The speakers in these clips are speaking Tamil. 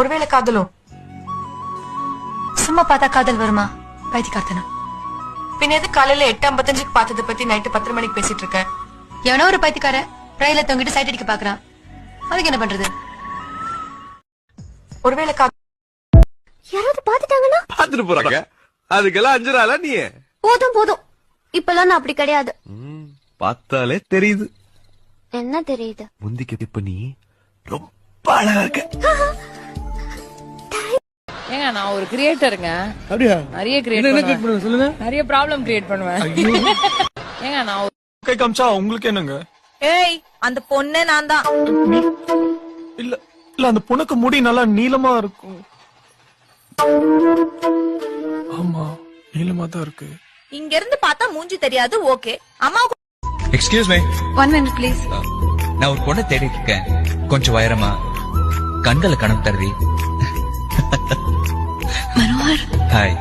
ஒருவேளை காதலோ? சும்மா பார்த்தா காதல் வருமா? பைத்தியக்காரத்தனா. பின்ன எது காலையில 8:55 பார்த்ததை பத்தி நைட்டு 10 மணிக்கு பேசிட்டு இருக்க? எவனோ ஒரு பைத்தியக்கார ரயில தொங்கிட்டு சைட் அடிக்க பாக்குறான். அதுக்கு என்ன பண்றது? ஒருவேளை யாராவது பாத்துட்டாங்கன்னா பாத்துட்டு போறாங்க. அதுக்கெல்லாம் 5 நாளா நீ? போதும் போதும். இப்பெல்லாம் நான் அப்படி கிடையாது. பார்த்தாலே தெரியுது. என்ன தெரியுது? முந்திக்கு இப்ப நீ ரொம்ப அழகா இருக்க. ஏங்க நான் ஒரு கிரியேட்டருங்க. அப்படியா? நிறைய கிரியேட் பண்ணுவேன். சொல்லுங்க. நிறைய ப்ராப்ளம் கிரியேட் பண்ணுவேன். ஏங்க நான் கை காமிச்சா உங்களுக்கு என்னங்க? ஏய் அந்த பொண்ணே நான் தான். இல்ல இல்ல அந்த பொண்ணுக்கு முடி நல்லா நீளமா இருக்கும். ஆமா நீளமா தான் இருக்கு. இங்க இருந்து பார்த்தா மூஞ்சி தெரியாது. ஓகே அம்மாவுக்கு எக்ஸ்கியூஸ் மீ. 1 minute please. நான் ஒரு பொண்ணை தேடிட்டு இருக்கேன். கொஞ்சம் உயரமா, கண்களை கணம் தருவி. Manohar. Hi.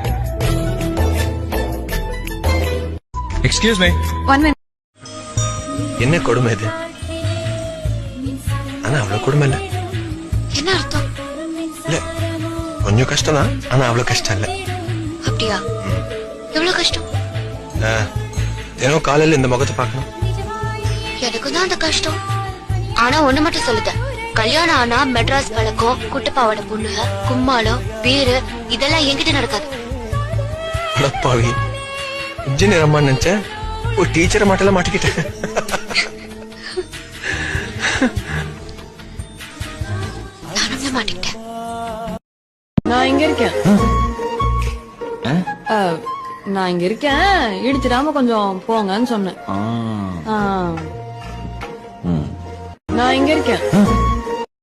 Excuse me. 1 minute. என்ன கொடுமை இது? ஆனா அவ்வளவு கொடுமை இல்ல. என்ன அர்த்தம்? இல்ல கொஞ்சம் கஷ்டம் தான். ஆனா அவ்வளவு கஷ்டம் இல்ல. அப்படியா? எவ்வளவு கஷ்டம்? தினம் காலையில இந்த முகத்தை பார்க்கணும். எனக்கு தான் அந்த கஷ்டம். ஆனா ஒண்ணு மட்டும் சொல்லுத, கல்யாணம் ஆனா மெட்ராஸ் பழக்கம், குட்டப்பாவோட பொண்ணுக, கும்மாளம், பீரு இதெல்லாம் என்கிட்ட நடக்காது. அப்பாவி, இன்ஜினியர் அம்மா நினைச்சேன். ஒரு டீச்சரை மட்டும் மாட்டிக்கிட்டேன். நானும் மாட்டிக்கிட்டேன். நான் இங்க இருக்கேன். நான் இங்க இருக்கேன். இடிச்சிடாம கொஞ்சம் போங்கன்னு சொன்னேன். நான் இங்க இருக்கேன்.